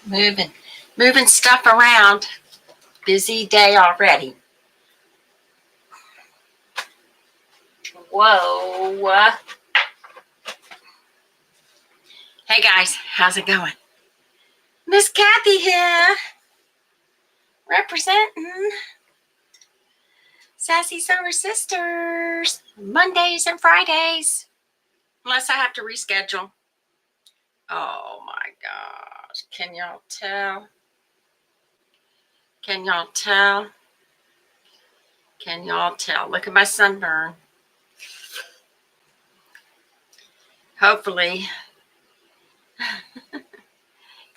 Moving, moving stuff around. Busy day already. Whoa. Hey guys, how's it going? Miss Cathy here, representing Sassy Silver Sisters. Mondays and Fridays. Unless I have to reschedule. Oh my gosh. Can y'all tell? Can y'all tell? Can y'all tell? Look at my sunburn. Hopefully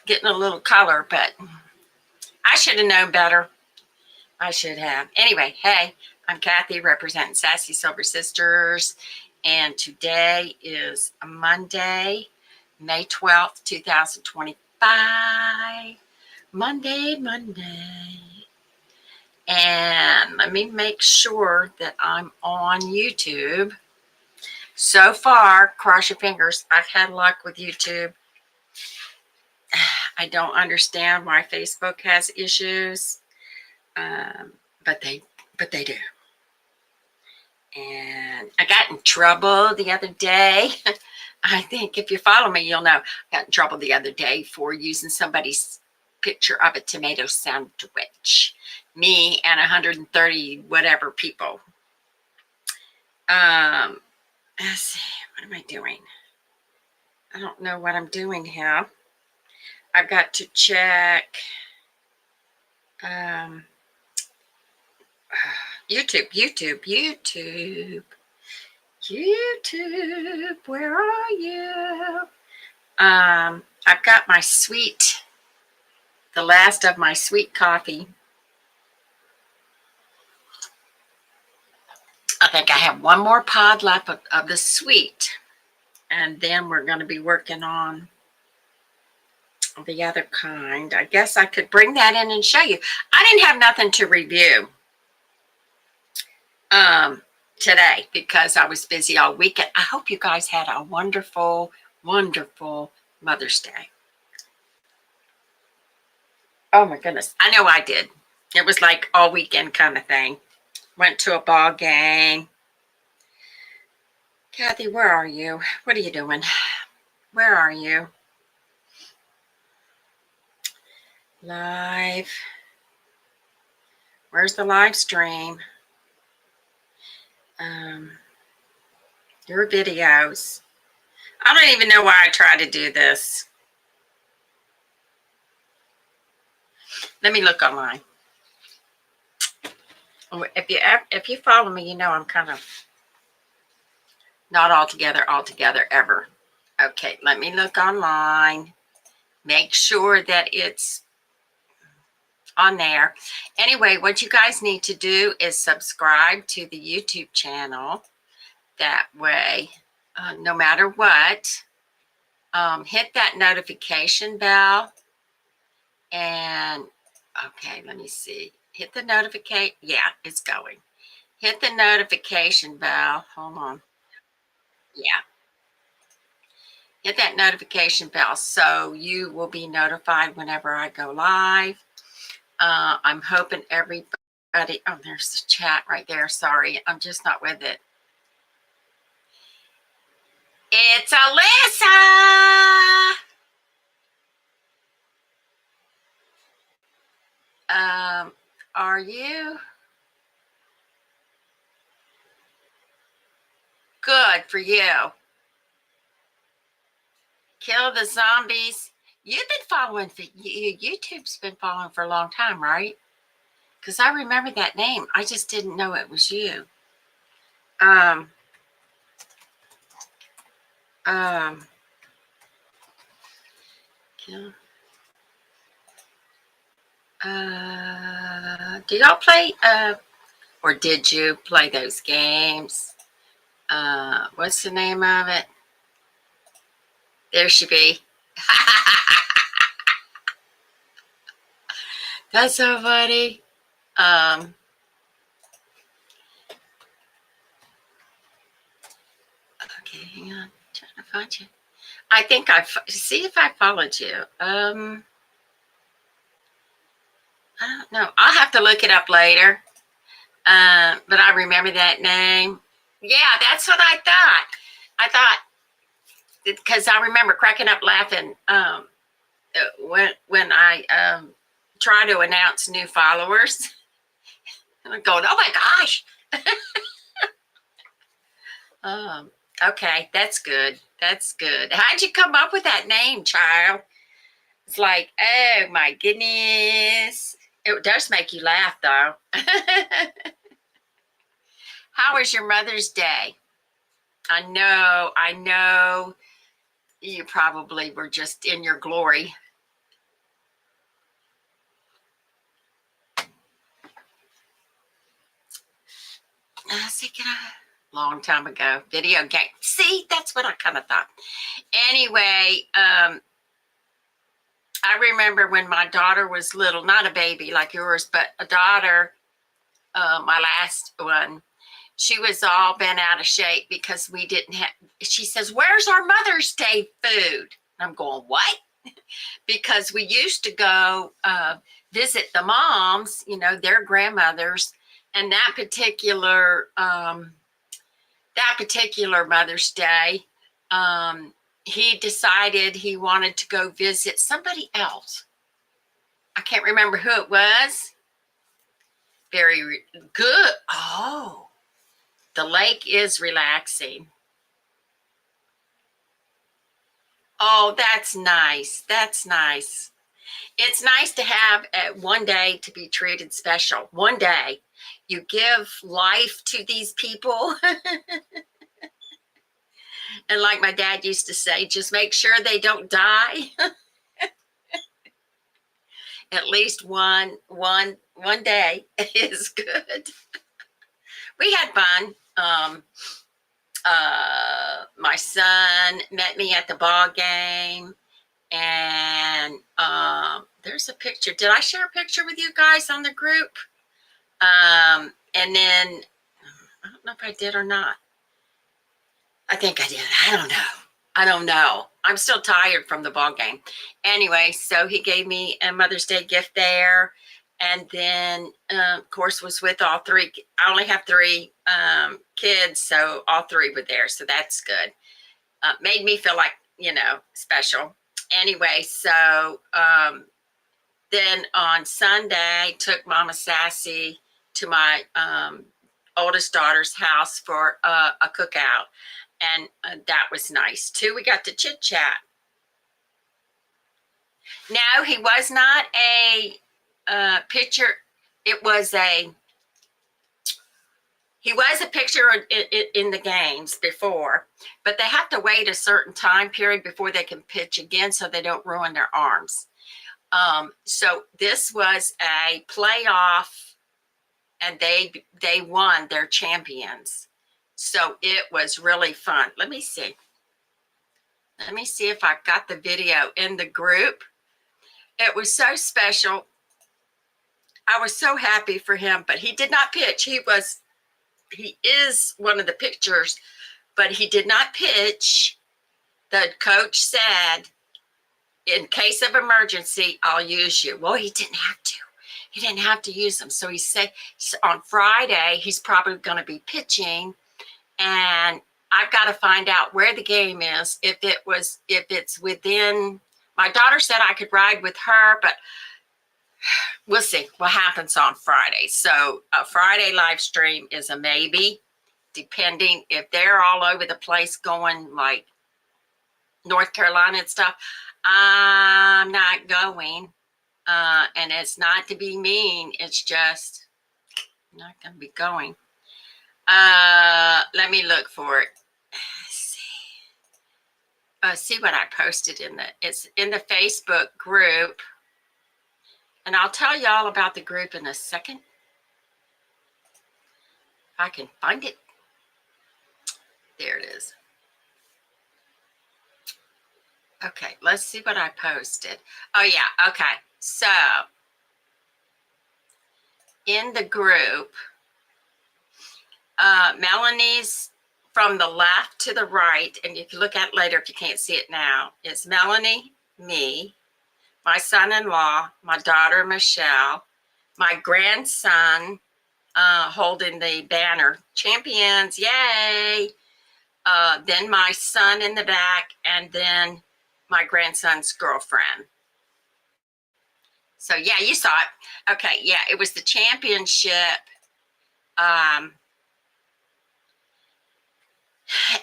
getting a little color, but I should have known better. I should have. Anyway, hey, I'm Cathy representing Sassy Silver Sisters, and today is Monday, May 12th, 2025. Monday. And let me make sure that I'm on YouTube. So far, cross your fingers, I've had luck with YouTube. I don't understand why Facebook has issues, but they do. And I got in trouble the other day. I think if you follow me, you'll know I got in trouble the other day for using somebody's picture of a tomato sandwich. Me and 130 whatever people. Let's see, what am I doing? I don't know what I'm doing here. I've got to check YouTube, where are you? I've got my the last of my sweet coffee. I think I have one more pod left of the sweet, and then we're going to be working on the other kind. I guess I could bring that in and show you. I didn't have nothing to review today because I was busy all weekend. I hope you guys had a wonderful Mother's Day. Oh my goodness. I know I did. It was like all weekend kind of thing. Went to a ball game. Cathy, where are you? What are you doing? Where are you? Live. Where's the live stream? Your videos. I don't even know why I try to do this. Let me look online. If you follow me, you know I'm kind of not all together ever. Okay, let me look online. Make sure that it's on there. Anyway, what you guys need to do is subscribe to the YouTube channel. That way, no matter what, hit that notification bell. And okay, let me see. Hit the notification. Yeah, it's going. Hit the notification bell. Hold on. Yeah. Hit that notification bell so you will be notified whenever I go live. I'm hoping everybody. Oh, there's the chat right there. Sorry, I'm just not with it. It's Alyssa. Are you? Good for you. Kill the zombies. You've been following, YouTube's been following for a long time, right? Because I remember that name. I just didn't know it was you. Kill. Do y'all play, or did you play those games? What's the name of it? There she be. That's so funny. Okay, hang on. I'm trying to find you. I think see if I followed you. I don't know. I'll have to look it up later. But I remember that name. Yeah, that's what I thought. I thought because I remember cracking up laughing when I try to announce new followers. And I'm going, oh my gosh. um, okay, that's good. That's good. How'd you come up with that name, child? It's like, oh my goodness. It does make you laugh, though. How was your Mother's Day? I know you probably were just in your glory. Long time ago. Video game. See, that's what I kind of thought. Anyway, I remember when my daughter was little, not a baby like yours, but a daughter, my last one, she was all bent out of shape because we didn't have, she says, where's our Mother's Day food? I'm going, what? Because we used to go visit the moms, you know, their grandmothers, and that particular Mother's Day, he decided he wanted to go visit somebody else. I can't remember who it was. Very good. Oh, the lake is relaxing. Oh, that's nice. That's nice. It's nice to have one day to be treated special. One day you give life to these people. And like my dad used to say, just make sure they don't die. At least one day is good. We had fun. My son met me at the ball game, and there's a picture. Did I share a picture with you guys on the group? And then I don't know if I did or not. I think I did. I don't know. I'm still tired from the ball game. Anyway, so he gave me a Mother's Day gift there. And then, of course, was with all three. I only have three kids, so all three were there. So that's good. Made me feel like, you know, special. Anyway, so then on Sunday, took Mama Sassy to my oldest daughter's house for a cookout. And that was nice too. We got to chit chat. No, he was not a picture. He was a picture in the games before, but they have to wait a certain time period before they can pitch again so they don't ruin their arms. So this was a playoff, and they won. Their champions. So it was really fun. Let me see if I've got the video in the group. It was so special. I was so happy for him, but he did not pitch. He is one of the pitchers, but he did not pitch. The coach said, in case of emergency, I'll use you. Well, he didn't have to. He didn't have to use them. So he said on Friday, he's probably going to be pitching. And I've got to find out where the game is. If it's within, my daughter said I could ride with her, but we'll see what happens on Friday. So a Friday live stream is a maybe, depending if they're all over the place going like North Carolina and stuff. I'm not going. And it's not to be mean. It's just not going to be going. Let me look for it. See what I posted it's in the Facebook group. And I'll tell you all about the group in a second. If I can find it. There it is. Okay, let's see what I posted. Oh yeah, okay. So in the group, Melanie's from the left to the right, and you can look at it later if you can't see it now. It's Melanie, me, my son-in-law, my daughter Michelle, my grandson holding the banner, champions, yay. Then my son in the back, and then my grandson's girlfriend. So yeah, you saw it. Okay, yeah, it was the championship. And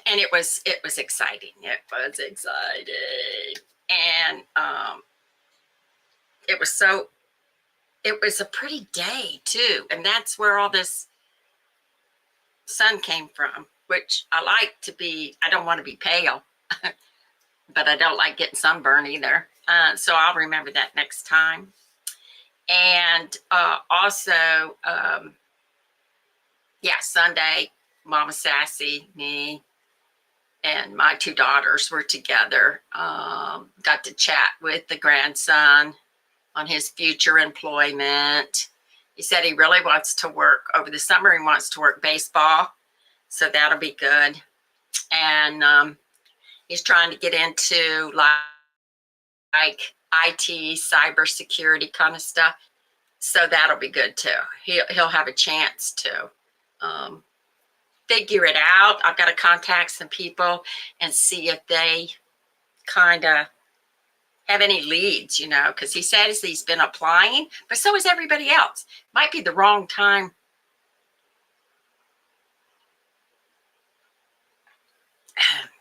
it was exciting. It was exciting. And it was a pretty day too. And that's where all this sun came from, which I like to be. I don't want to be pale, but I don't like getting sunburn either. So I'll remember that next time. And also, yeah, Sunday, Mama Sassy, me, and my two daughters were together. Got to chat with the grandson on his future employment. He said he really wants to work over the summer. He wants to work baseball, so that'll be good. And he's trying to get into like IT, cybersecurity kind of stuff. So that'll be good too. He'll have a chance to figure it out. I've got to contact some people and see if they kind of have any leads, because he says he's been applying, but so is everybody else. Might be the wrong time.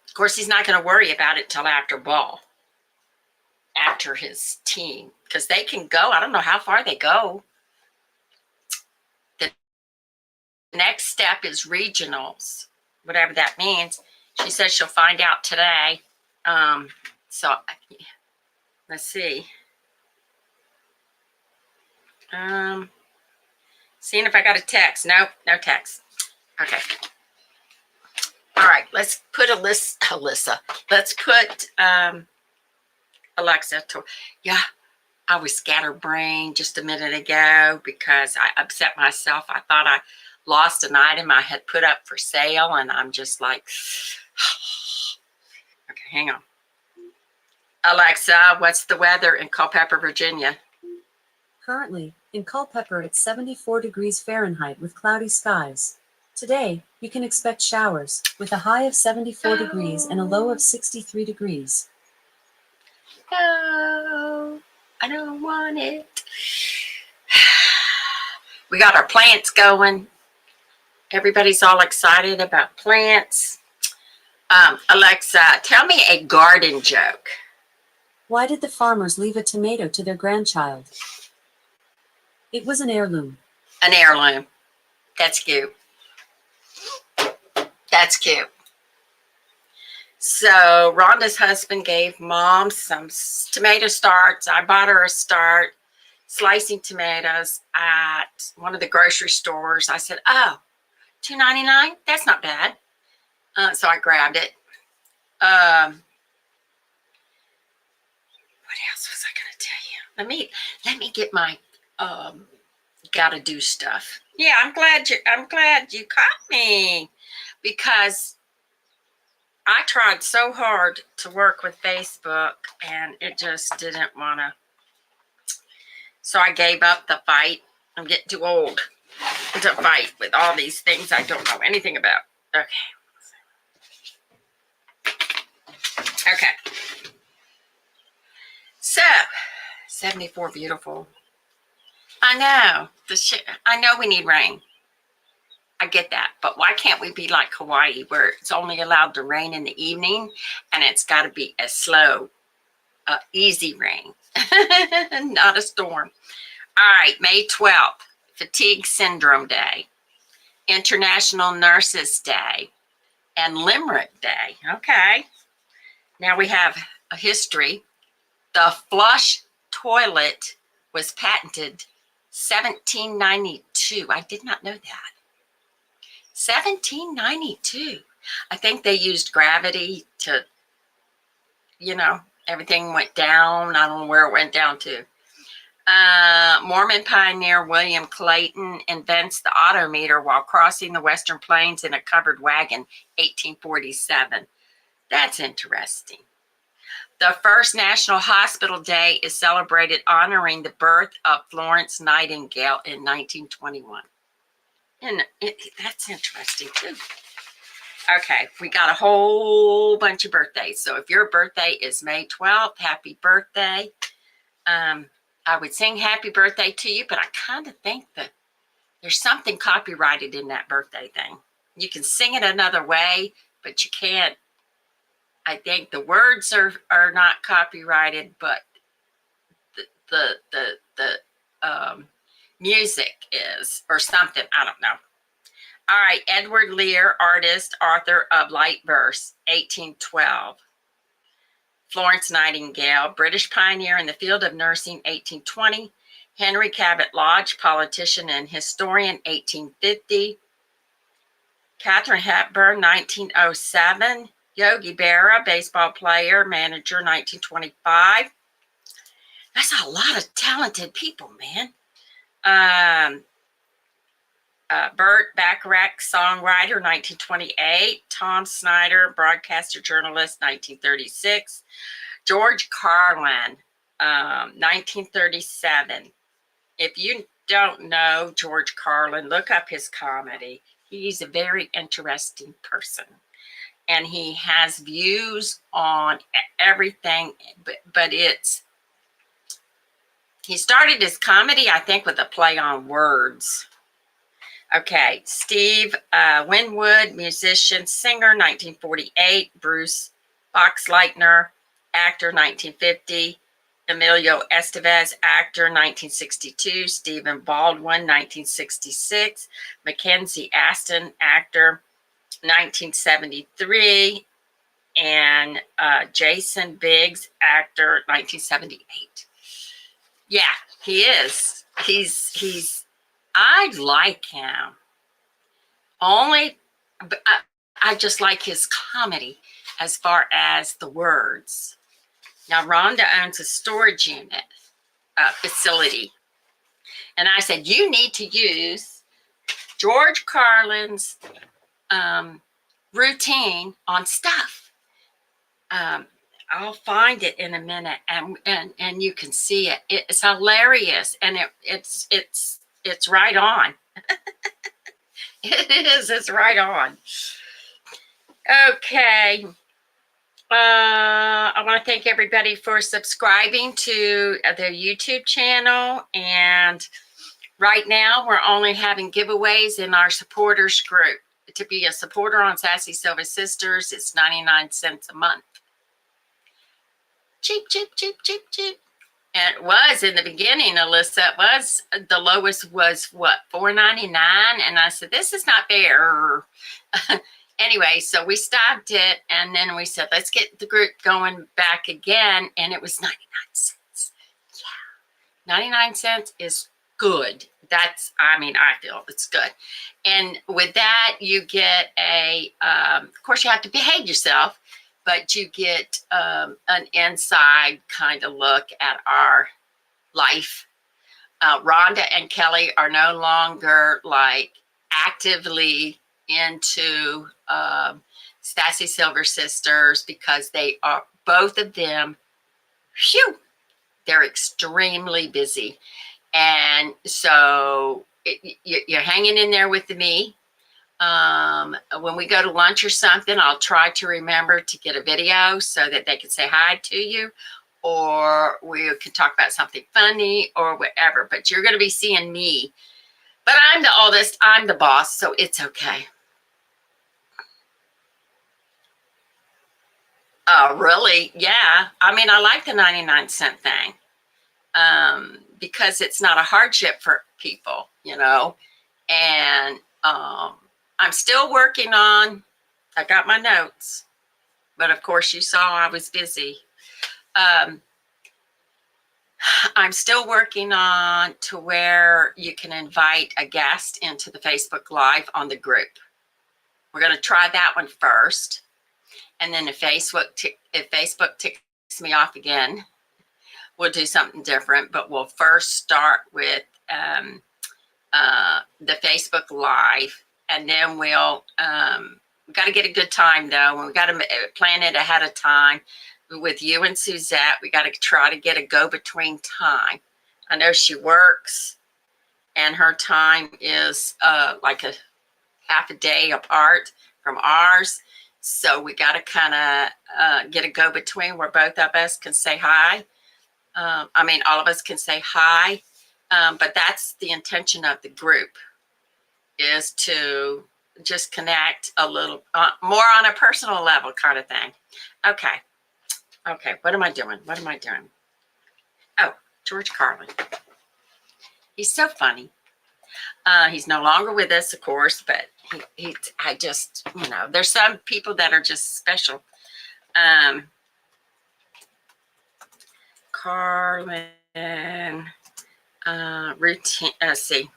Of course, he's not going to worry about it till after ball, after his team, because they can go. I don't know how far they go. The next step is regionals, whatever that means. She says she'll find out today. So let's see. Seeing if I got a text. Nope, no text. Okay. All right, let's put Alyssa. Let's put Alexa to, yeah, I was scatterbrained just a minute ago because I upset myself. I thought I lost an item I had put up for sale, and I'm just like, okay, hang on. Alexa, what's the weather in Culpeper, Virginia? Currently, in Culpeper, it's 74 degrees Fahrenheit with cloudy skies. Today, you can expect showers with a high of 74 degrees and a low of 63 degrees. No, I don't want it. We got our plants going. Everybody's all excited about plants. Alexa, tell me a garden joke. Why did the farmers leave a tomato to their grandchild? It was an heirloom. An heirloom. That's cute. That's cute. So Rhonda's husband gave Mom some tomato starts. I bought her a start slicing tomatoes at one of the grocery stores. I said, oh, $2.99? That's not bad. So I grabbed it. What else was I going to tell you? Let me get my gotta do stuff. Yeah, I'm glad you caught me, because I tried so hard to work with Facebook and it just didn't want to. So I gave up the fight. I'm getting too old to fight with all these things I don't know anything about. Okay. So, 74 beautiful. I know. I know we need rain. I get that. But why can't we be like Hawaii, where it's only allowed to rain in the evening and it's got to be a slow, easy rain, not a storm. All right, May 12th, Fatigue Syndrome Day, International Nurses Day, and Limerick Day. Okay. Now we have a history. The flush toilet was patented 1792. I did not know that. 1792. I think they used gravity to, everything went down. I don't know where it went down to. Mormon pioneer William Clayton invents the odometer while crossing the Western Plains in a covered wagon, 1847. That's interesting. The first National Hospital Day is celebrated honoring the birth of Florence Nightingale in 1921. And that's interesting too. Okay, we got a whole bunch of birthdays. So if your birthday is May 12th, happy birthday. I would sing happy birthday to you, but I kind of think that there's something copyrighted in that birthday thing. You can sing it another way, but you can't. I think the words are not copyrighted, but the music is, or something. I don't know. All right, Edward Lear, artist, author of Light Verse, 1812. Florence Nightingale, British pioneer in the field of nursing, 1820. Henry Cabot Lodge, politician and historian, 1850. Katharine Hepburn, 1907. Yogi Berra, baseball player, manager, 1925. That's a lot of talented people, man. Burt Bacharach, songwriter, 1928. Tom Snyder, broadcaster, journalist, 1936. George Carlin, 1937. If you don't know George Carlin, look up his comedy. He's a very interesting person. And he has views on everything, but he started his comedy, I think, with a play on words. Okay, Steve Winwood, musician, singer, 1948. Bruce Boxleitner, actor, 1950. Emilio Estevez, actor, 1962. Stephen Baldwin, 1966. Mackenzie Aston, actor, 1973. And Jason Biggs, actor, 1978. Yeah, he is. I like him. Only, I just like his comedy as far as the words. Now, Rhonda owns a storage unit facility. And I said, you need to use George Carlin's routine on stuff. I'll find it in a minute, and you can see it. It's hilarious, and it's right on. It is. It's right on. Okay. I want to thank everybody for subscribing to the YouTube channel. And right now, we're only having giveaways in our supporters group. To be a supporter on Sassy Silver Sisters, it's 99 cents a month. Cheap, cheap, cheap, cheap, cheap. And it was in the beginning, Alyssa, it was, the lowest was what, $4.99? And I said, this is not fair. Anyway, so we stopped it, and then we said, let's get the group going back again, and it was 99 cents. Yeah, 99 cents is good. That's, I feel it's good. And with that, you get of course, you have to behave yourself, but you get an inside kind of look at our life. Rhonda and Kelly are no longer like actively into Sassy Silver Sisters because they are, both of them, they're extremely busy. And so you're hanging in there with me. When we go to lunch or something, I'll try to remember to get a video so that they can say hi to you, or we can talk about something funny or whatever. But you're going to be seeing me. But I'm the oldest. I'm the boss, so it's okay. Really? Yeah. I like the 99 cent thing because it's not a hardship for people, and I'm still working on, I got my notes, but of course you saw I was busy. I'm still working on to where you can invite a guest into the Facebook Live on the group. We're going to try that one first. And then if Facebook ticks me off again, we'll do something different. But we'll first start with the Facebook Live. And then we've got to get a good time, though. We've got to plan it ahead of time. with you and Suzette. We got to try to get a go-between time. I know she works and her time is like a half a day apart from ours. So we got to kind of get a go-between where both of us can say hi. I mean, all of us can say hi. But that's the intention of the group, is to just connect a little more on a personal level kind of thing. Okay. Okay. What am I doing? What am I doing? Oh, George Carlin. He's so funny. He's no longer with us, of course, but I just, there's some people that are just special. Carlin, routine, let's see.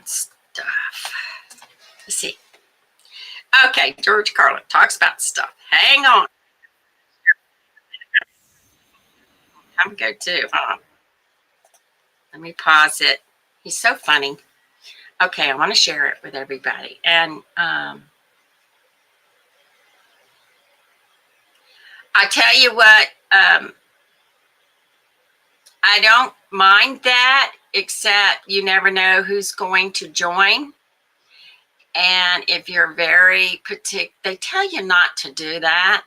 Stuff. Let's see. Okay, George Carlin talks about stuff. Hang on. I'm good too. Let me pause it. He's so funny. Okay, I want to share it with everybody. And I tell you what, I don't mind that, except you never know who's going to join. And if you're very particular, they tell you not to do that.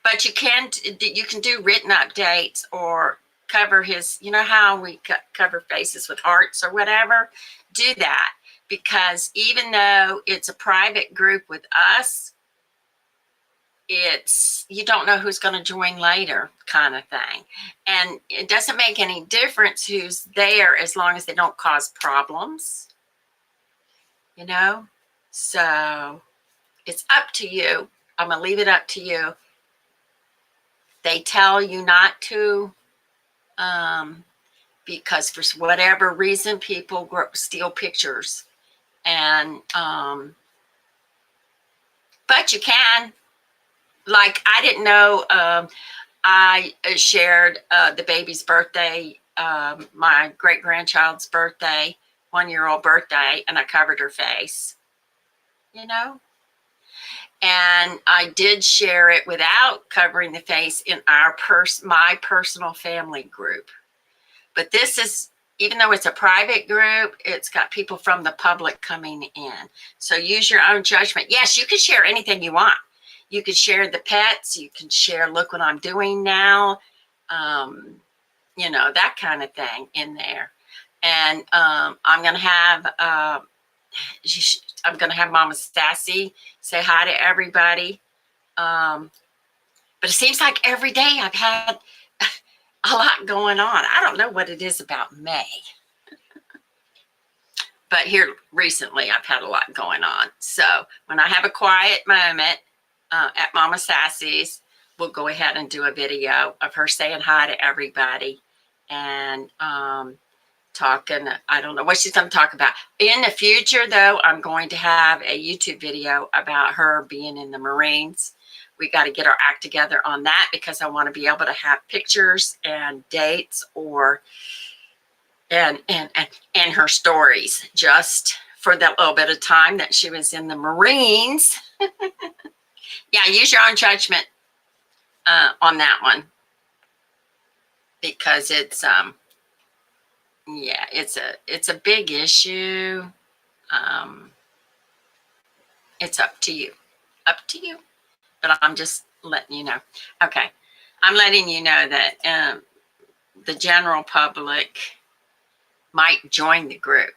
But you can do written updates or cover his, you know how we cover faces with hearts or whatever. Do that, because even though it's a private group with us, you don't know who's going to join later, kind of thing. And it doesn't make any difference who's there as long as they don't cause problems, So it's up to you. I'm going to leave it up to you. They tell you not to, because for whatever reason, people steal pictures. And, but you can. Like, I didn't know, I shared the baby's birthday, my great-grandchild's birthday, 1-year-old birthday, and I covered her face, And I did share it without covering the face in my personal family group. But this is, even though it's a private group, it's got people from the public coming in. So use your own judgment. Yes, you can share anything you want. You could share the pets. You can share, look what I'm doing now. That kind of thing in there. And I'm going to have Mama Sassy say hi to everybody. But it seems like every day I've had a lot going on. I don't know what it is about May. But here recently I've had a lot going on. So when I have a quiet moment at Mama Sassy's, we'll go ahead and do a video of her saying hi to everybody and talking. I don't know what she's going to talk about. In the future, though, I'm going to have a YouTube video about her being in the Marines. We got to get our act together on that, because I want to be able to have pictures and dates and her stories, just for that little bit of time that she was in the Marines. Yeah, use your own judgment on that one, because it's it's a big issue. It's up to you. But I'm just letting you know. Okay, I'm letting you know that the general public might join the group.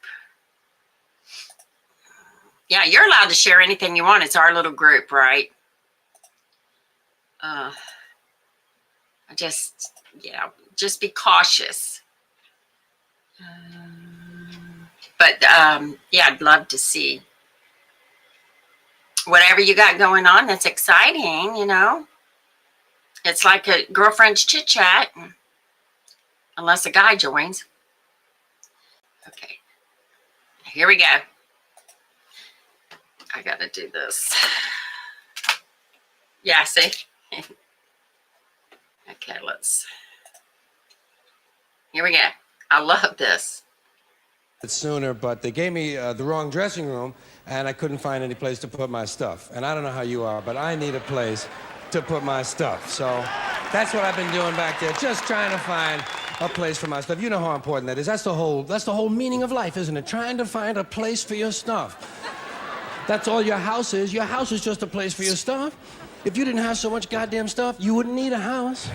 Yeah, you're allowed to share anything you want. It's our little group, right? Just be cautious. But yeah, I'd love to see whatever you got going on that's exciting, It's like a girlfriend's chit chat, unless a guy joins. Okay, here we go. I gotta do this. Yeah, see? Okay, here we go. I love this. sooner, but they gave me the wrong dressing room, and I couldn't find any place to put my stuff. And I don't know how you are, but I need a place to put my stuff. So that's what I've been doing back there, just trying to find a place for my stuff. You know how important that is. That's the whole meaning of life, isn't it? Trying to find a place for your stuff. That's all your house is. Your house is just a place for your stuff. If you didn't have so much goddamn stuff, you wouldn't need a house.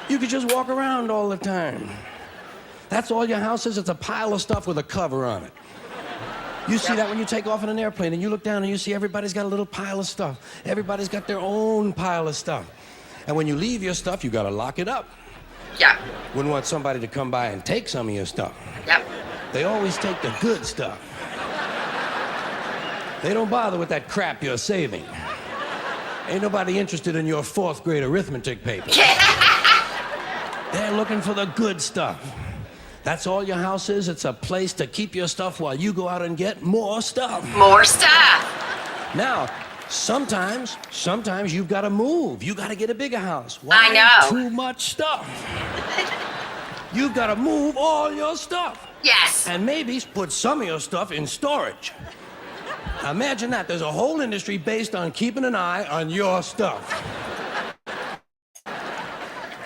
You could just walk around all the time. That's all your house is. It's a pile of stuff with a cover on it. You see that when you take off in an airplane and you look down and you see everybody's got a little pile of stuff. Everybody's got their own pile of stuff. And when you leave your stuff, you gotta lock it up. Yeah. Wouldn't want somebody to come by and take some of your stuff. Yep. They always take the good stuff. They don't bother with that crap you're saving. Ain't nobody interested in your 4th grade arithmetic paper. They're looking for the good stuff. That's all your house is. It's a place to keep your stuff while you go out and get more stuff. More stuff. Now, sometimes you've got to move. You got to get a bigger house. Why? I know. Too much stuff. You've got to move all your stuff. Yes. And maybe put some of your stuff in storage. Now imagine that. There's a whole industry based on keeping an eye on your stuff.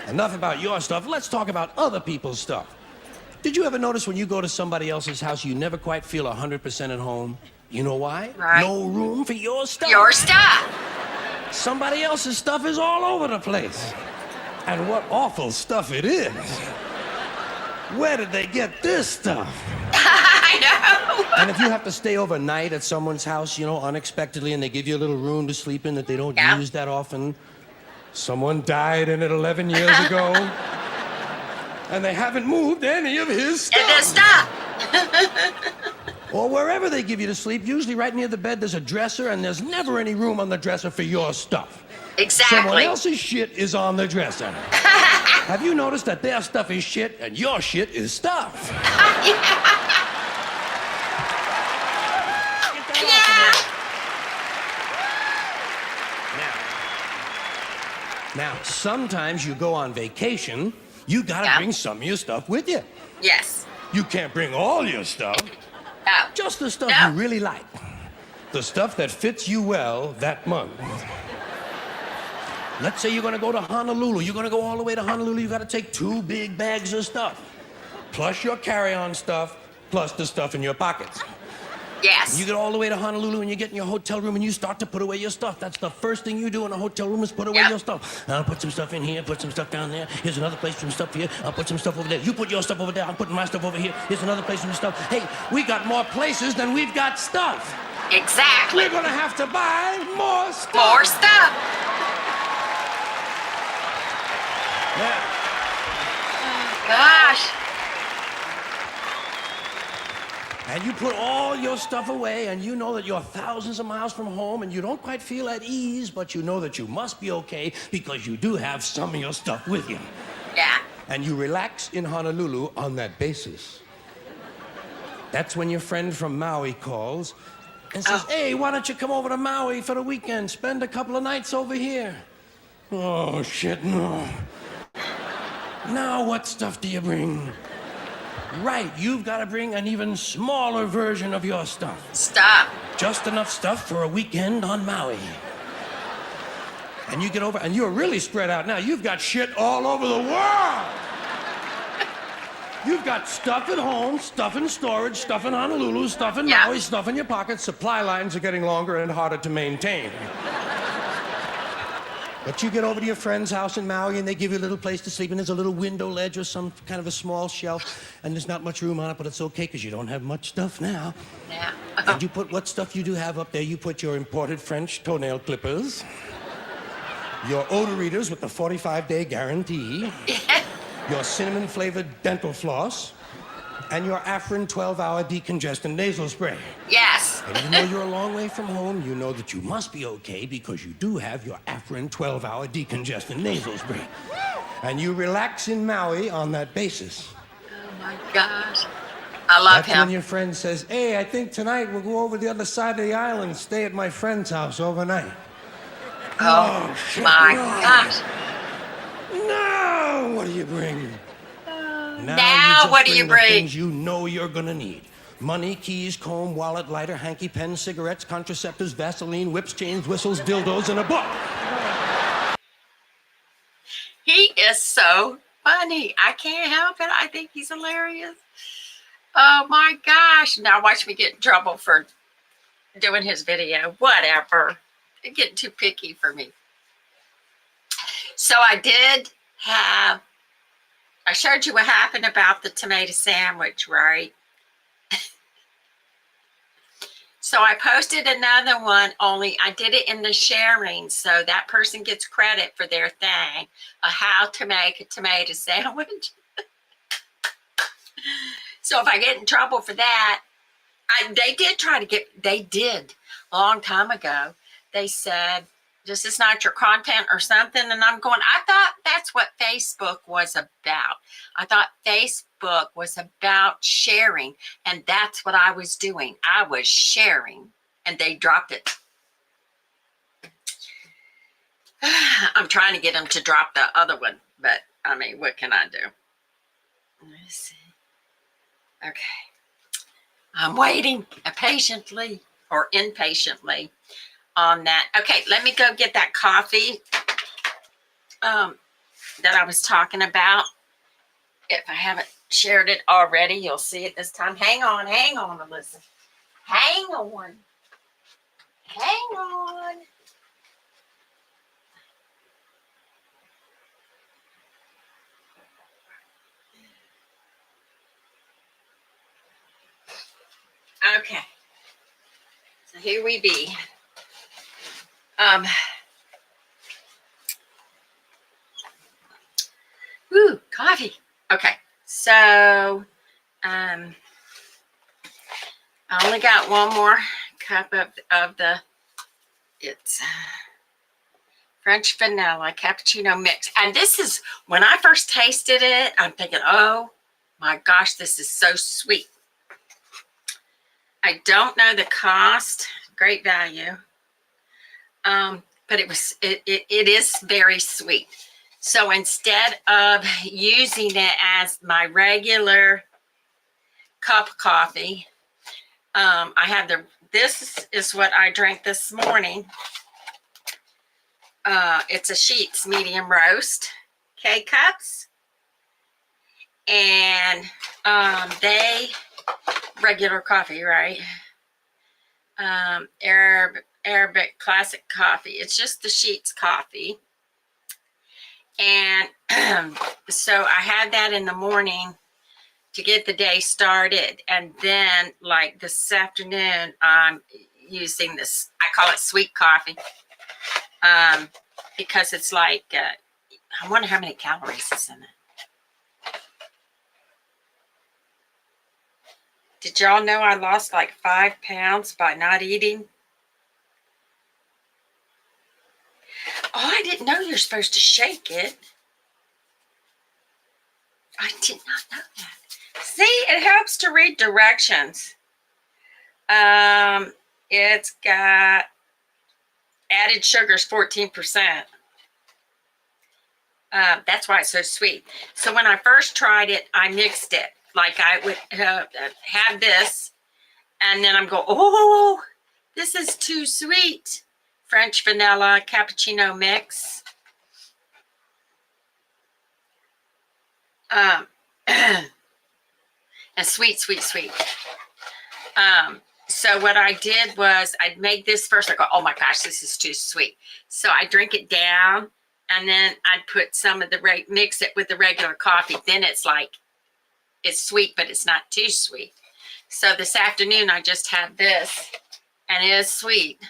Enough about your stuff. Let's talk about other people's stuff. Did you ever notice when you go to somebody else's house, you never quite feel 100% at home? You know why? Right. No room for your stuff. Your stuff. Somebody else's stuff is all over the place. And what awful stuff it is. Where did they get this stuff? I know. And if you have to stay overnight at someone's house, you know, unexpectedly, and they give you a little room to sleep in that they don't use that often, someone died in it 11 years ago, and they haven't moved any of his stuff. And this stuff. Or wherever they give you to sleep, usually right near the bed, there's a dresser, and there's never any room on the dresser for your stuff. Exactly. Someone else's shit is on the dresser. Have you noticed that their stuff is shit and your shit is stuff? Now, sometimes you go on vacation, you gotta bring some of your stuff with you. Yes. You can't bring all your stuff. No. Just the stuff you really like. The stuff that fits you well that month. Let's say you're gonna go to Honolulu. You're gonna go all the way to Honolulu. You gotta take 2 big bags of stuff. Plus your carry-on stuff, plus the stuff in your pockets. Yes. You get all the way to Honolulu and you get in your hotel room and you start to put away your stuff. That's the first thing you do in a hotel room is put away your stuff. I'll put some stuff in here, put some stuff down there. Here's another place for some stuff here. I'll put some stuff over there. You put your stuff over there. I'm putting my stuff over here. Here's another place for some stuff. Hey, we got more places than we've got stuff. Exactly. We're gonna have to buy more stuff. More stuff. Yeah. Gosh. And you put all your stuff away, and you know that you're thousands of miles from home, and you don't quite feel at ease, but you know that you must be okay because you do have some of your stuff with you. Yeah. And you relax in Honolulu on that basis. That's when your friend from Maui calls and says, hey, why don't you come over to Maui for the weekend? Spend a couple of nights over here. Oh, shit, no. Now what stuff do you bring? Right, you've got to bring an even smaller version of your stuff. Stop. Just enough stuff for a weekend on Maui. And you get over, and you're really spread out now. You've got shit all over the world. You've got stuff at home, stuff in storage, stuff in Honolulu, stuff in Maui, stuff in your pockets. Supply lines are getting longer and harder to maintain. But you get over to your friend's house in Maui and they give you a little place to sleep, and there's a little window ledge or some kind of a small shelf, and there's not much room on it, but it's okay because you don't have much stuff now. Yeah. And you put what stuff you do have up there. You put your imported French toenail clippers, your odor readers with the 45-day guarantee, your cinnamon-flavored dental floss, and your Afrin 12-hour decongestant nasal spray. Yes. And even though you're a long way from home, you know that you must be okay because you do have your Afrin 12-hour decongestant nasal spray. And you relax in Maui on that basis. Oh my gosh. I love That's him. when your friend says, hey, I think tonight we'll go over the other side of the island, stay at my friend's house overnight. Oh, shit, my no. gosh. No! What do you bring? Now just what do you the bring? things you know you're gonna need. Money, keys, comb, wallet, lighter, hanky, pens, cigarettes, contraceptives, Vaseline, whips, chains, whistles, dildos, and a book. He is so funny. I can't help it. I think he's hilarious. Oh my gosh. Now watch me get in trouble for doing his video. Whatever. They're getting too picky for me. So I showed you what happened about the tomato sandwich, right? So I posted another one, only I did it in the sharing, so that person gets credit for their thing of how to make a tomato sandwich. So if I get in trouble for that, they did a long time ago. They said, this is not your content or something. And I'm going, I thought that's what Facebook was about. I thought Facebook was about sharing. And that's what I was doing. I was sharing. And they dropped it. I'm trying to get them to drop the other one. But, I mean, what can I do? Let's see. Okay. I'm waiting patiently or impatiently on that. Okay, let me go get that coffee that I was talking about. If I haven't shared it already, you'll see it this time. Hang on, Alyssa. Hang on. Hang on. Okay. So here we be. Coffee. Okay. So, I only got one more cup of the, it's French vanilla cappuccino mix. And this is, when I first tasted it, I'm thinking, oh my gosh, this is so sweet. I don't know the cost, great value. But it is very sweet. So instead of using it as my regular cup of coffee, I have this is what I drank this morning. It's a Sheets medium roast, K-cups. And they, regular coffee, right? Arabic classic coffee. It's just the Sheets coffee. And so I had that in the morning to get the day started. And then like this afternoon, I'm using this, I call it sweet coffee. Because it's like, I wonder how many calories is in it. Did y'all know I lost like 5 pounds by not eating? Oh, I didn't know you're supposed to shake it. I did not know that. See, it helps to read directions. It's got added sugars, 14%. That's why it's so sweet. So when I first tried it, I mixed it. Like I would have this, and then I'm going, oh, this is too sweet. French vanilla cappuccino mix. And sweet, sweet, sweet. So what I did was I'd make this first. I go, oh my gosh, this is too sweet. So I drink it down, and then I'd put some of the mix it with the regular coffee. Then it's like, it's sweet, but it's not too sweet. So this afternoon I just had this, and it is sweet.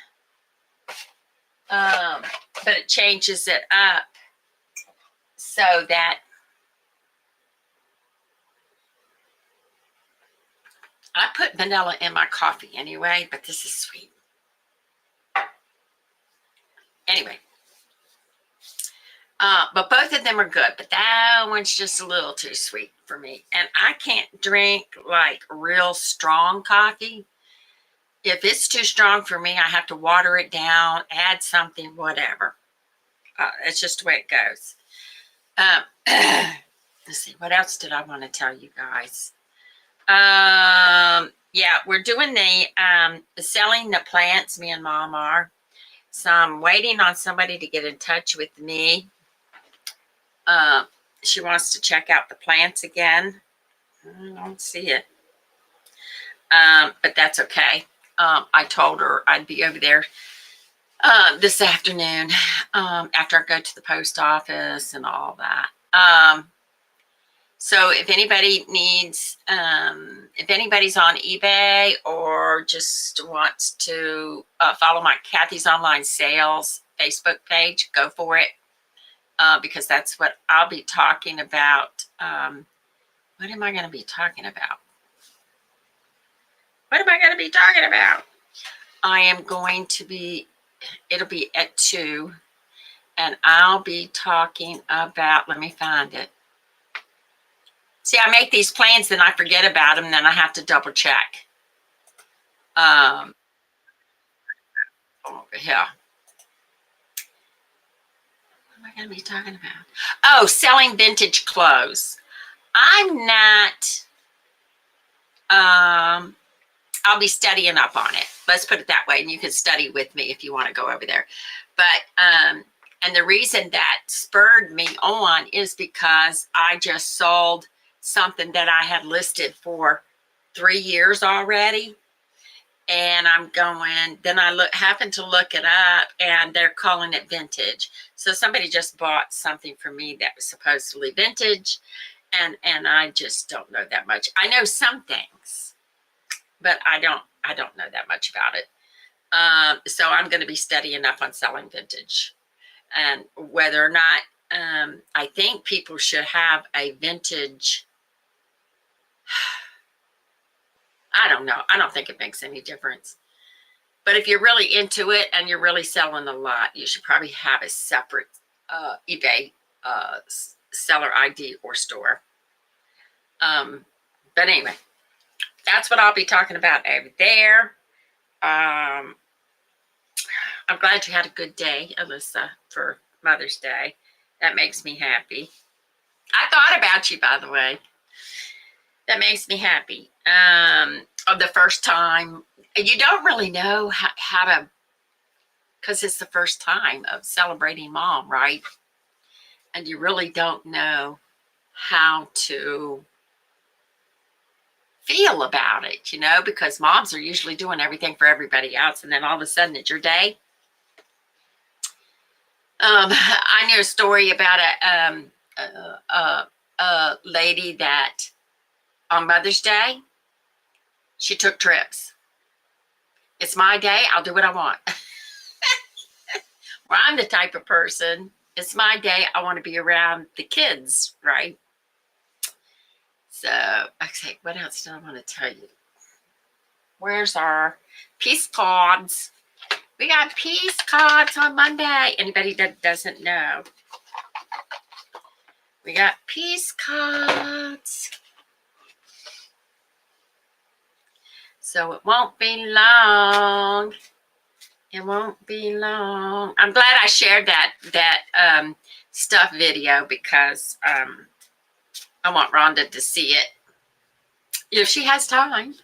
But it changes it up so that I put vanilla in my coffee anyway, but this is sweet. Anyway. But both of them are good, but that one's just a little too sweet for me. And I can't drink like real strong coffee. If it's too strong for me, I have to water it down, add something, whatever. It's just the way it goes. let's see, what else did I want to tell you guys? Yeah, we're doing the selling the plants, me and Mom are. So I'm waiting on somebody to get in touch with me. She wants to check out the plants again. I don't see it. But that's okay. I told her I'd be over there this afternoon after I go to the post office and all that. So if anybody needs, if anybody's on eBay or just wants to follow my Cathy's Online Sales Facebook page, go for it. Because that's what I'll be talking about. What am I going to be talking about? What am I going to be talking about? I am going to be, it'll be at 2, and I'll be talking about, let me find it. See, I make these plans, then I forget about them, then I have to double check. Over here. What am I going to be talking about? Oh, selling vintage clothes. I'm not, I'll be studying up on it. Let's put it that way. And you can study with me if you want to go over there. But, and the reason that spurred me on is because I just sold something that I had listed for 3 years already. And I'm going, then I happened to look it up and they're calling it vintage. So somebody just bought something for me that was supposedly vintage. And I just don't know that much. I know some things, but I don't know that much about it. So I'm going to be studying up on selling vintage and whether or not, I think people should have a vintage. I don't know. I don't think it makes any difference. But if you're really into it and you're really selling a lot, you should probably have a separate eBay seller ID or store. But anyway, that's what I'll be talking about over there. I'm glad you had a good day, Alyssa, for Mother's Day. That makes me happy. I thought about you, by the way. That makes me happy. Of the first time, you don't really know how to, because it's the first time of celebrating Mom, right? And you really don't know how to feel about it, you know, because moms are usually doing everything for everybody else, and then all of a sudden it's your day. I knew a story about a lady that on Mother's Day, she took trips. It's my day, I'll do what I want. Well, I'm the type of person, it's my day, I want to be around the kids, right? So, okay, what else do I want to tell you? Where's our peace cards? We got peace cards on Monday. Anybody that doesn't know, we got peace cards. So it won't be long. It won't be long. I'm glad I shared that stuff video because I want Rhonda to see it if she has time.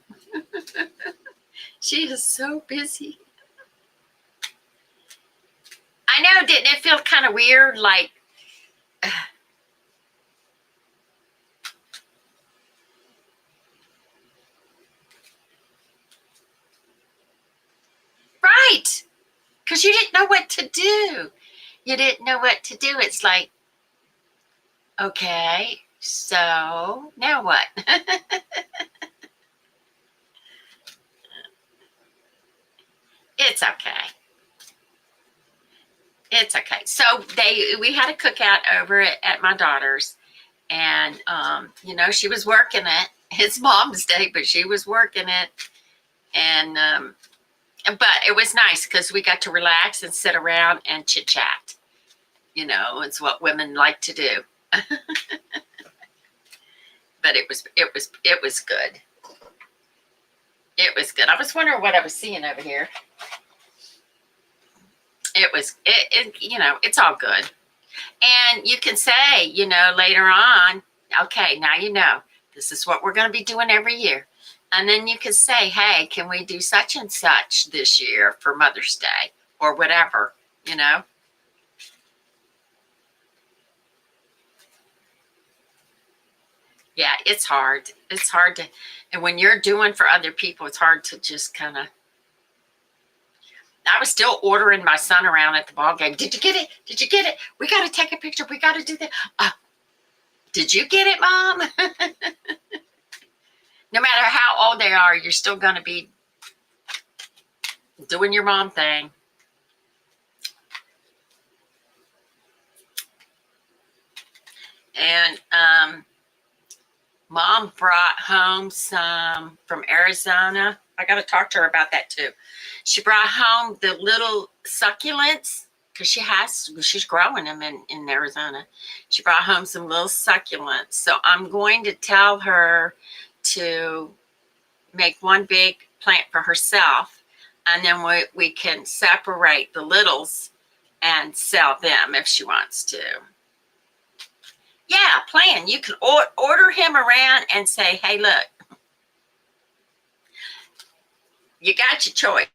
She is so busy. I know, didn't it feel kind of weird? Like, right. Because you didn't know what to do. You didn't know what to do. It's like, okay, so now what? It's okay. It's okay. So we had a cookout over at my daughter's, and you know, she was working it. It's Mom's Day, but she was working it, and but it was nice because we got to relax and sit around and chit chat. You know, it's what women like to do. But it was good. It was good. I was wondering what I was seeing over here. You know, it's all good. And you can say, you know, later on, Okay, now you know. This is what we're going to be doing every year. And then you can say, hey, can we do such and such this year for Mother's Day or whatever, you know? Yeah, it's hard. It's hard to, and when you're doing for other people, it's hard to just kind of. I was still ordering my son around at the ball game. Did you get it? Did you get it? We got to take a picture. We got to do that. Did you get it, Mom? No matter how old they are, you're still going to be doing your mom thing. And Mom brought home some from Arizona. I got to talk to her about that too. She brought home the little succulents because she's growing them in Arizona. She brought home some little succulents. So I'm going to tell her to make one big plant for herself, and then we can separate the littles and sell them if she wants to. Yeah, plan. You can order him around and say, hey, look, you got your choice.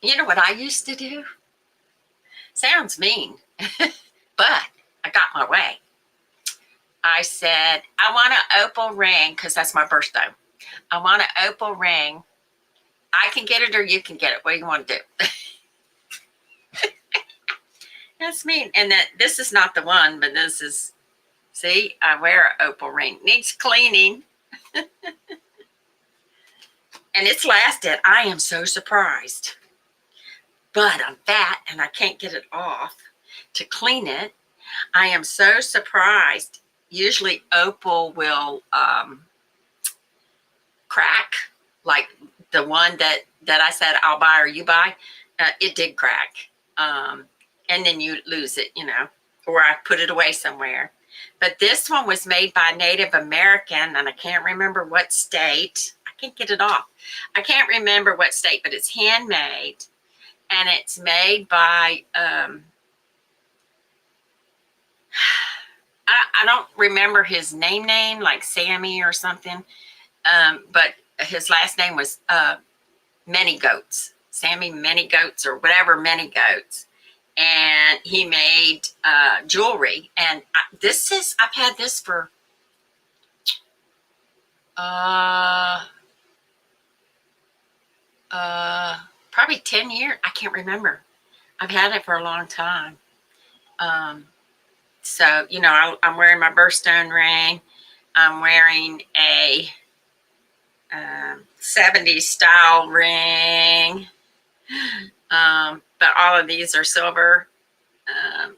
You know what I used to do? Sounds mean, but I got my way. I said, I want an opal ring because that's my birthday. I want an opal ring. I can get it or you can get it. What do you want to do? That's mean. And that this is not the one, but this is, see, I wear an opal ring. Needs cleaning. And it's lasted. I am so surprised. But I'm fat and I can't get it off to clean it. I am so surprised. Usually opal will crack, like the one that I said I'll buy or you buy. It did crack. And then you lose it, you know, or I put it away somewhere. But this one was made by Native American, and I can't remember what state. I can't get it off. I can't remember what state, but it's handmade. And it's made by, I don't remember his name, like Sammy or something. But his last name was Many Goats. Sammy Many Goats or whatever, Many Goats. And he made jewelry. And I've had this for probably 10 years. I can't remember. I've had it for a long time. So, you know, I'm wearing my birthstone ring. I'm wearing a 70s style ring. But all of these are silver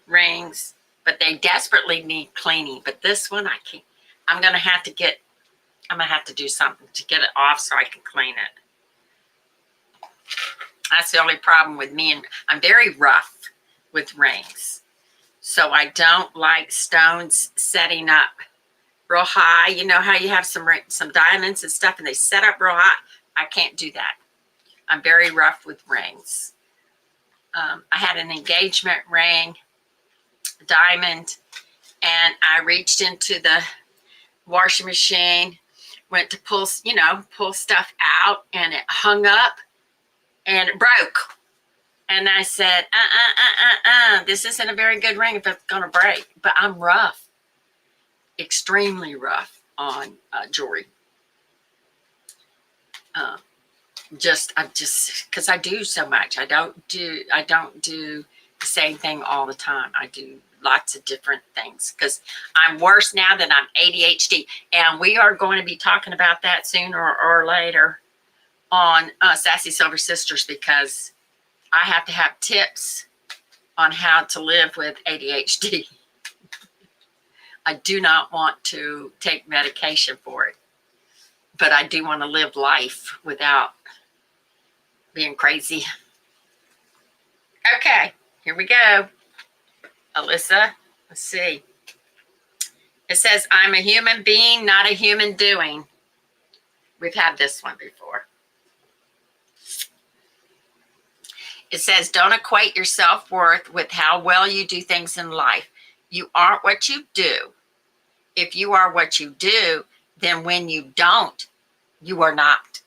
rings, but they desperately need cleaning. But this one, I can't. I'm gonna have to do something to get it off so I can clean it. That's the only problem with me, and I'm very rough with rings. So I don't like stones setting up real high. You know how you have some diamonds and stuff and they set up real high? I can't do that. I'm very rough with rings. I had an engagement ring, diamond, and I reached into the washing machine, went to pull stuff out, and it hung up and it broke. And I said, this isn't a very good ring if it's going to break. But I'm rough, extremely rough on jewelry. Because I do so much. I don't do the same thing all the time. I do lots of different things because I'm worse now than I'm ADHD. And we are going to be talking about that sooner or later on Sassy Silver Sisters, because I have to have tips on how to live with ADHD. I do not want to take medication for it, but I do want to live life without being crazy. Okay, here we go. Alyssa, let's see. It says, I'm a human being, not a human doing. We've had this one before. It says, don't equate your self-worth with how well you do things in life. You aren't what you do. If you are what you do, then when you don't, you are not.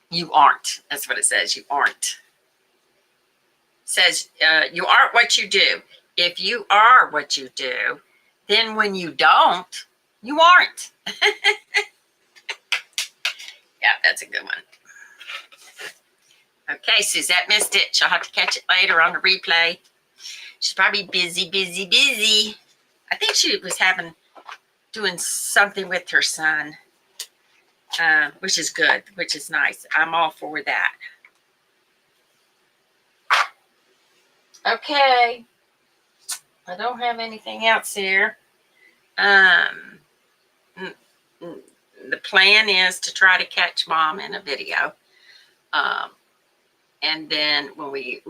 You aren't. That's what it says. You aren't. It says you aren't what you do. If you are what you do, then when you don't, you aren't. Yeah, that's a good one. Okay, Suzette missed it. She'll have to catch it later on the replay. She's probably busy, busy, busy. I think she was doing something with her son, which is good, which is nice. I'm all for that. Okay. I don't have anything else here. Um, the plan is to try to catch Mom in a video. And then when we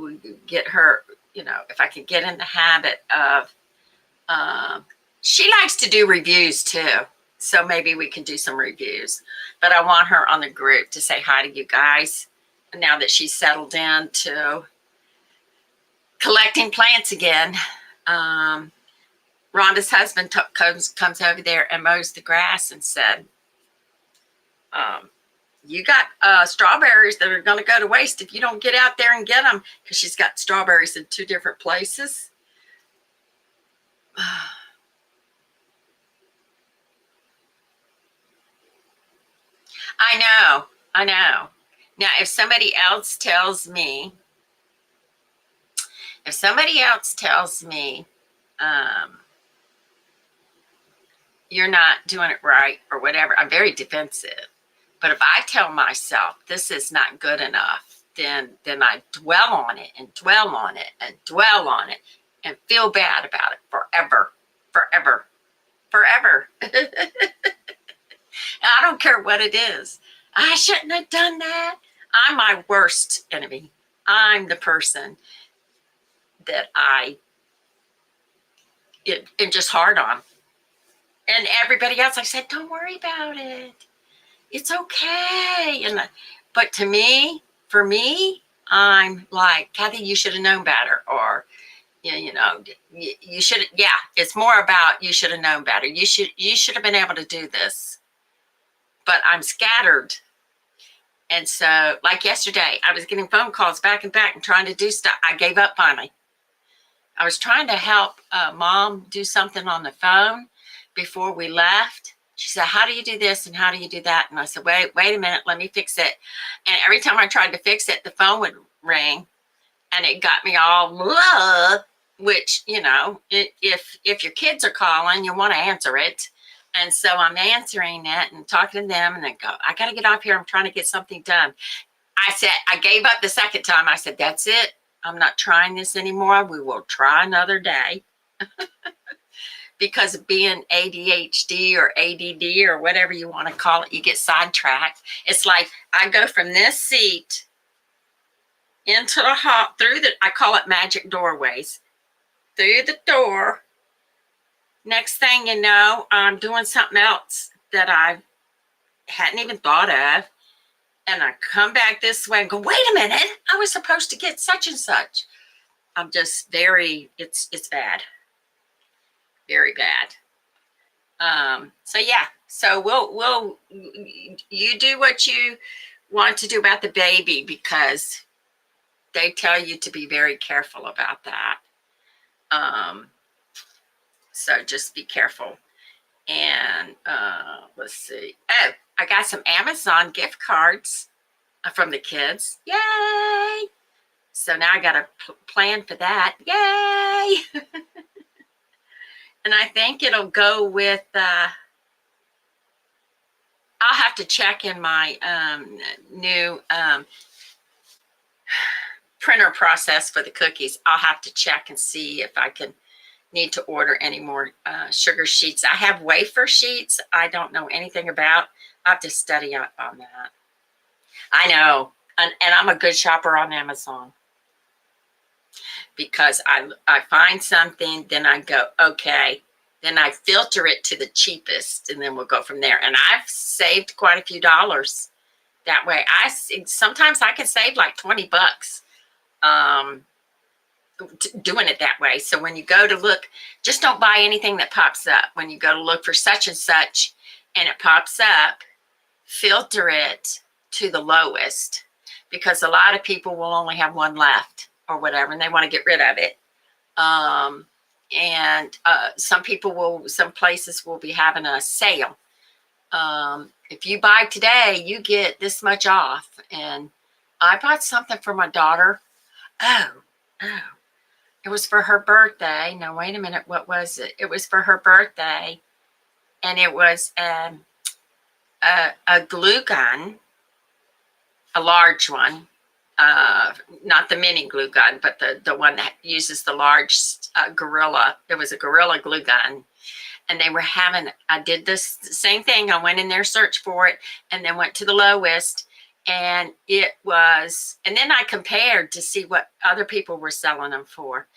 get her, if I could get in the habit of, she likes to do reviews too. So maybe we can do some reviews. But I want her on the group to say hi to you guys now that she's settled in to collecting plants again. Rhonda's husband comes over there and mows the grass and said, you got strawberries that are going to go to waste if you don't get out there and get them, because she's got strawberries in 2 different places. I know. Now, if somebody else tells me, you're not doing it right or whatever, I'm very defensive. But if I tell myself this is not good enough, then I dwell on it and dwell on it and dwell on it and feel bad about it forever. I don't care what it is. I shouldn't have done that. I'm my worst enemy. I'm the person that I'm just hard on. And everybody else, I said, don't worry about it. It's okay. But for me, I'm like, Cathy, you should have known better. Or, you should, yeah, it's more about you should have known better. You should have been able to do this. But I'm scattered. And so, like yesterday, I was getting phone calls back and back and trying to do stuff. I gave up finally. I was trying to help Mom do something on the phone before we left. She said, how do you do this and how do you do that? And I said, wait a minute, let me fix it. And every time I tried to fix it, the phone would ring and it got me all, which, if your kids are calling, you want to answer it. And so I'm answering it and talking to them, and they go, I got to get off here. I'm trying to get something done. I said, I gave up the second time. I said, that's it. I'm not trying this anymore. We will try another day. Because of being ADHD or ADD or whatever you want to call it, you get sidetracked. It's like I go from this seat into the hall, I call it magic doorways, through the door. Next thing you know, I'm doing something else that I hadn't even thought of. And I come back this way and go, wait a minute, I was supposed to get such and such. I'm just it's bad. Very bad. So yeah, so you do what you want to do about the baby, because they tell you to be very careful about that. So just be careful. And let's see. Oh, I got some Amazon gift cards from the kids. Yay! So now I got a plan for that. Yay! And I think it'll go with, I'll have to check in my new printer process for the cookies. I'll have to check and see if I need to order any more sugar sheets. I have wafer sheets I don't know anything about. I'll have to study up on that. I know. And I'm a good shopper on Amazon. Because I find something, then I go, okay. Then I filter it to the cheapest, and then we'll go from there. And I've saved quite a few dollars that way. Sometimes I can save like $20. doing it that way. So when you go to look, just don't buy anything that pops up. When you go to look for such and such and it pops up, filter it to the lowest, because a lot of people will only have one left or whatever, and they want to get rid of it. And some places will be having a sale. If you buy today, you get this much off. And I bought something for my daughter. Oh, it was for her birthday. No, wait a minute. What was it? It was for her birthday. And it was a glue gun, a large one. Not the mini glue gun, but the one that uses the large Gorilla. It was a Gorilla glue gun. And they were having, I did this same thing. I went in there, searched for it, and then went to the lowest. And it was, and then I compared to see what other people were selling them for.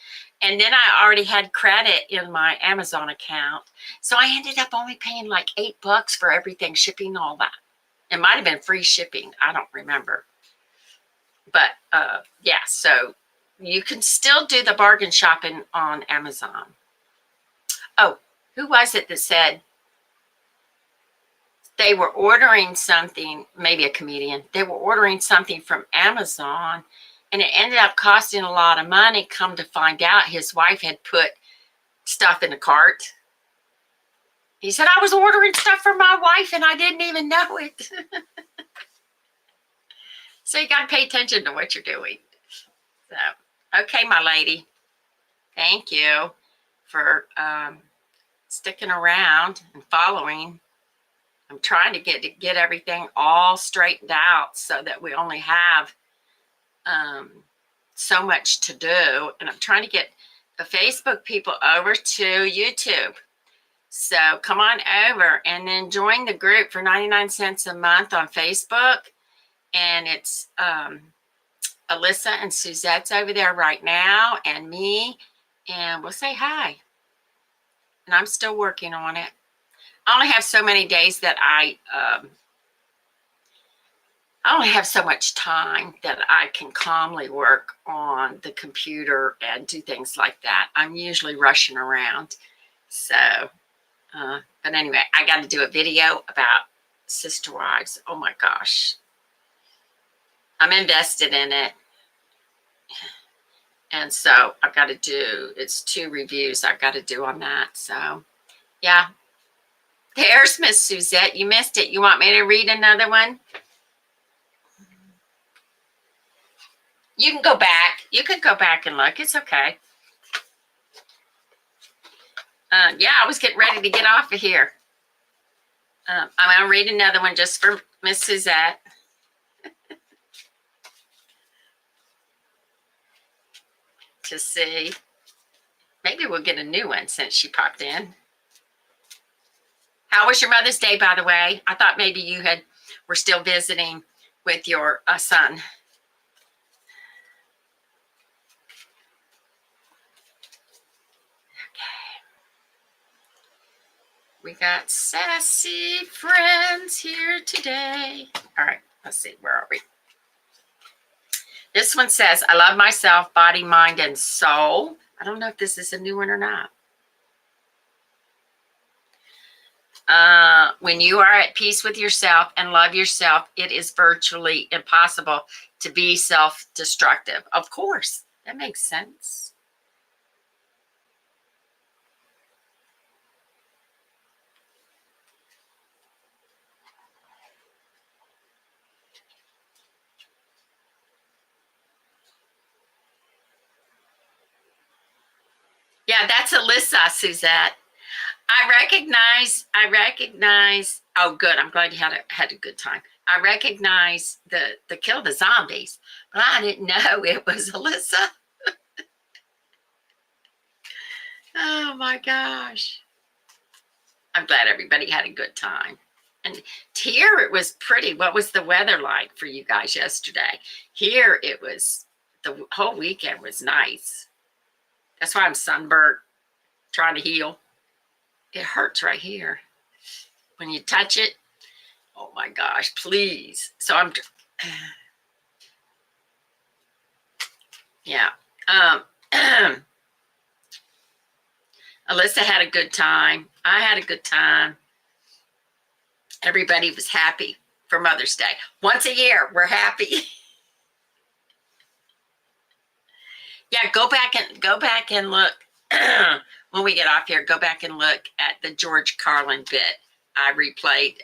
And then I already had credit in my Amazon account. So I ended up only paying like $8 for everything, shipping, all that. It might have been free shipping. I don't remember. But yeah, so you can still do the bargain shopping on Amazon. Oh, who was it that said they were ordering something, maybe a comedian, they were ordering something from Amazon and it ended up costing a lot of money. Come to find out, his wife had put stuff in the cart. He said, I was ordering stuff for my wife and I didn't even know it. So you got to pay attention to what you're doing. So, okay, my lady, thank you for sticking around and following. I'm trying to get everything all straightened out so that we only have so much to do. And I'm trying to get the Facebook people over to YouTube. So come on over and then join the group for 99 cents a month on Facebook. And it's Alyssa and Suzette's over there right now, and me, and we'll say hi. And I'm still working on it. I only have so many days that I only have so much time that I can calmly work on the computer and do things like that. I'm usually rushing around. So, but anyway, I got to do a video about Sister Wives. Oh my gosh. I'm invested in it. And so I've got to do, it's 2 reviews I've got to do on that. So, yeah. There's Miss Suzette. You missed it. You want me to read another one? You can go back. You could go back and look. It's okay. Yeah, I was getting ready to get off of here. I'm going to read another one just for Miss Suzette. To see. Maybe we'll get a new one since she popped in. How was your Mother's Day, by the way? I thought maybe you were still visiting with your son. Okay. We got Sassy Friends here today. All right, let's see. Where are we? This one says, I love myself, body, mind, and soul. I don't know if this is a new one or not. When you are at peace with yourself and love yourself, it is virtually impossible to be self-destructive. Of course, that makes sense. Yeah, that's Alyssa, Suzette. I recognize, oh good, I'm glad you had a good time. I recognize the Kill the Zombies, but I didn't know it was Alyssa. Oh my gosh. I'm glad everybody had a good time. And here it was pretty. What was the weather like for you guys yesterday? Here it was, the whole weekend was nice. That's why I'm sunburnt, trying to heal. It hurts right here. When you touch it, oh my gosh, please. So I'm, yeah. Alyssa had a good time. I had a good time. Everybody was happy for Mother's Day. Once a year, we're happy. Yeah, go back and look when we get off here. Go back and look at the George Carlin bit. I played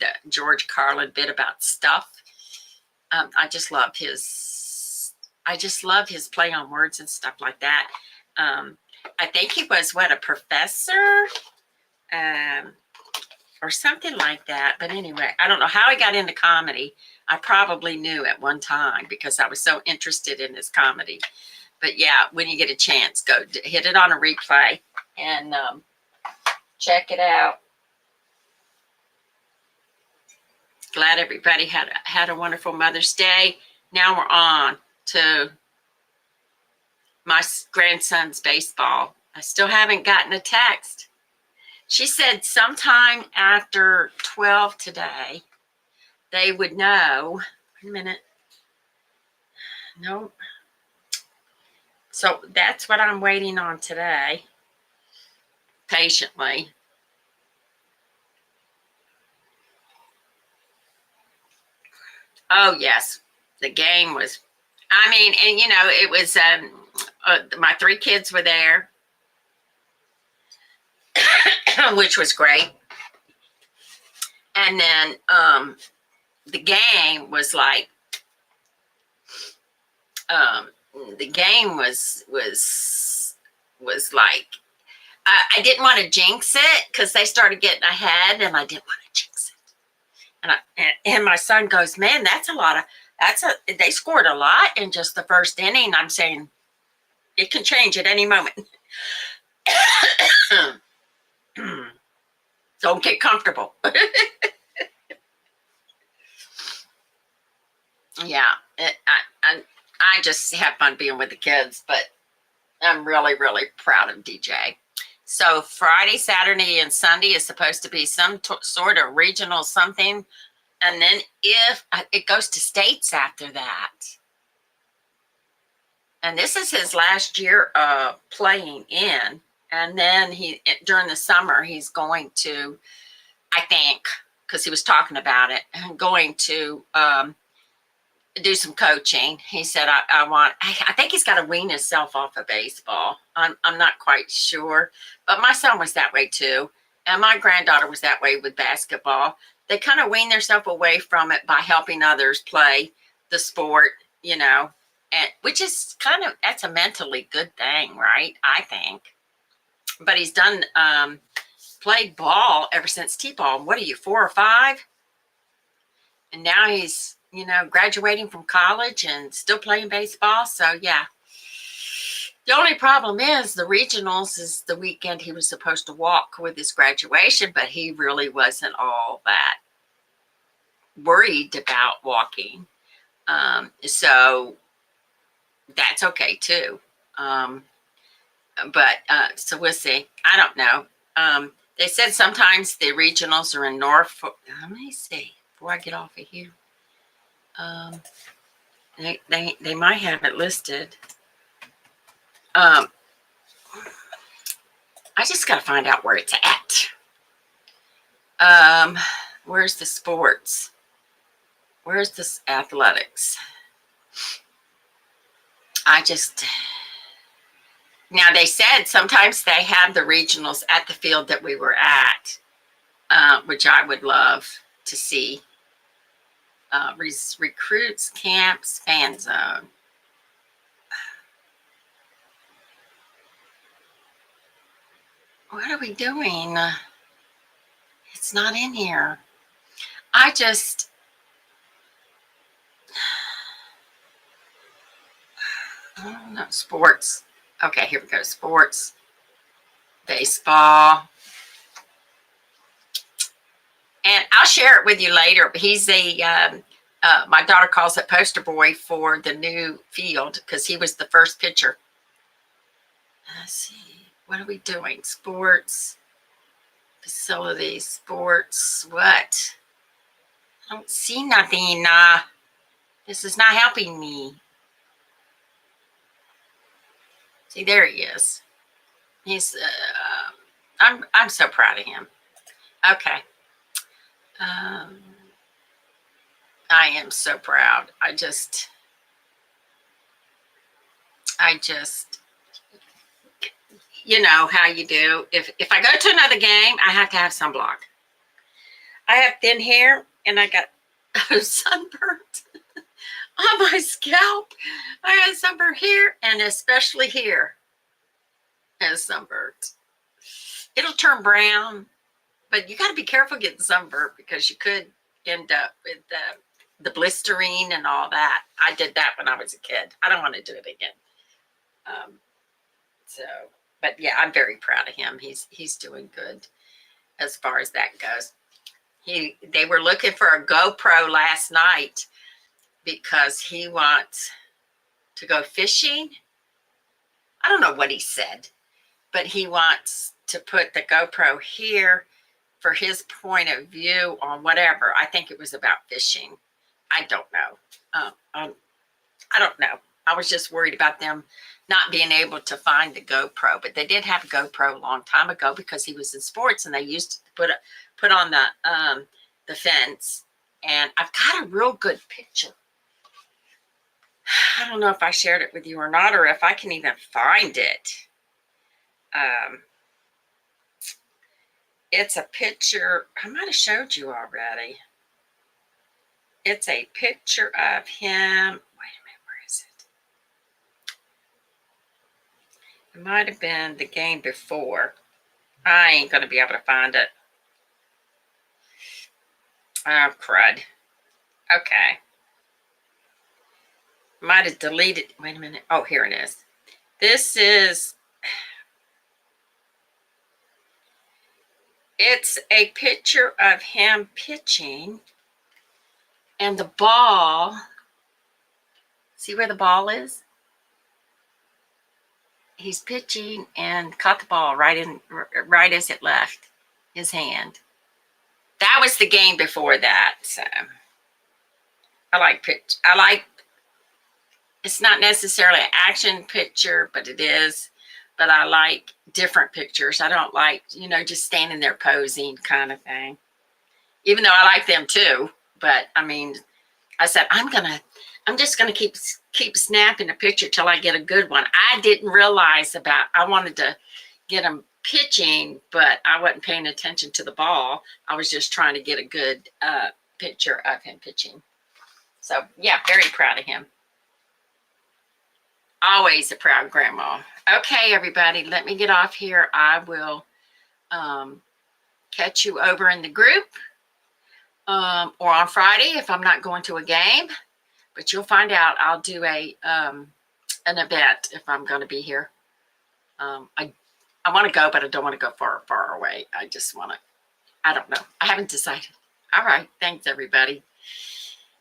the George Carlin bit about stuff. I just love his play on words and stuff like that. I think he was a professor, or something like that. But anyway, I don't know how he got into comedy. I probably knew at one time because I was so interested in his comedy. But yeah, when you get a chance, go hit it on a replay and check it out. Glad everybody had a wonderful Mother's Day. Now we're on to my grandson's baseball. I still haven't gotten a text. She said sometime after 12 today, they would know. Wait a minute. Nope. So that's what I'm waiting on today, patiently. Oh, yes. The game was, and it was, my 3 kids were there, which was great. And then the game was like, like, I didn't want to jinx it because they started getting ahead, and I didn't want to jinx it. And my son goes, "Man, they scored a lot in just the first inning." I'm saying it can change at any moment. Don't get comfortable. Yeah, I just have fun being with the kids, but I'm really, really proud of DJ. So Friday, Saturday, and Sunday is supposed to be some sort of regional something. And then if it goes to states after that. And this is his last year playing in. And then during the summer, he's going to, I think, because he was talking about it, going to do some coaching. He said, I think he's got to wean himself off of baseball. I'm not quite sure, but my son was that way too. And my granddaughter was that way with basketball. They kind of wean themselves away from it by helping others play the sport, and which is that's a mentally good thing, right? I think. But he's done, played ball ever since T-ball. What are you, 4 or 5? And now he's, graduating from college and still playing baseball. So, yeah. The only problem is the regionals is the weekend he was supposed to walk with his graduation, but he really wasn't all that worried about walking. So that's okay, too. So we'll see. I don't know. They said sometimes the regionals are in Norfolk. Let me see before I get off of here. They might have it listed. I just got to find out where it's at. Where's the sports? Where's this athletics? Now they said sometimes they have the regionals at the field that we were at, which I would love to see. Recruits, camps, fan zone. What are we doing? It's not in here. No, sports. Okay, here we go. Sports, baseball. And I'll share it with you later. But he's my daughter calls it poster boy for the new field because he was the first pitcher. Let's see. What are we doing? Sports, facilities, sports. What? I don't see nothing. This is not helping me. See, there he is. He's, I'm so proud of him. Okay. I am so proud. I just, you know how you do. If I go to another game, I have to have sunblock. I have thin hair and I got sunburnt on my scalp. I got sunburnt here and especially here has sunburnt. It'll turn brown, but you got to be careful getting sunburnt because you could end up with the blistering and all that. I did that when I was a kid. I don't want to do it again. But yeah, I'm very proud of him. He's doing good as far as that goes. They were looking for a GoPro last night because he wants to go fishing. I don't know what he said, but he wants to put the GoPro here for his point of view on whatever. I think it was about fishing. I don't know. I don't know. I was just worried about them not being able to find the GoPro, but they did have a GoPro a long time ago because he was in sports and they used to put on the fence. And I've got a real good picture. I don't know if I shared it with you or not, or if I can even find it. It's a picture. I might have showed you already. It's a picture of him. Wait a minute, where is it? It might have been the game before. I ain't going to be able to find it. Oh, crud. Okay. Might have deleted. Wait a minute. Oh, here it is. This is. It's a picture of him pitching. And the ball. See where the ball is? He's pitching and caught the ball right as it left his hand. That was the game before that. So I like pitch. It's not necessarily an action picture, but it is. But I like different pictures. I don't like, just standing there posing kind of thing. Even though I like them too. But I mean, I said, I'm just gonna keep snapping a picture till I get a good one. I didn't realize I wanted to get him pitching, but I wasn't paying attention to the ball. I was just trying to get a good picture of him pitching. So yeah, very proud of him. Always a proud grandma. Okay, everybody, let me get off here. I will catch you over in the group or on Friday if I'm not going to a game. But you'll find out. I'll do an event if I'm going to be here. I want to go, but I don't want to go far away. I just want to. I don't know. I haven't decided. All right. Thanks, everybody.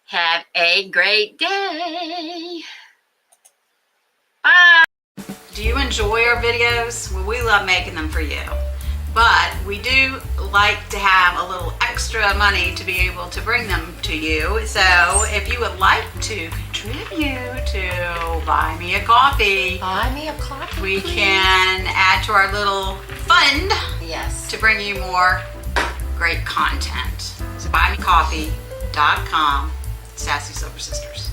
Have a great day. Bye. Do you enjoy our videos? Well, we love making them for you. But we do like to have a little extra money to be able to bring them to you. So if you would like to contribute to Buy Me a Coffee, we can add to our little fund to bring you more great content. So buymecoffee.com, Sassy Silver Sisters.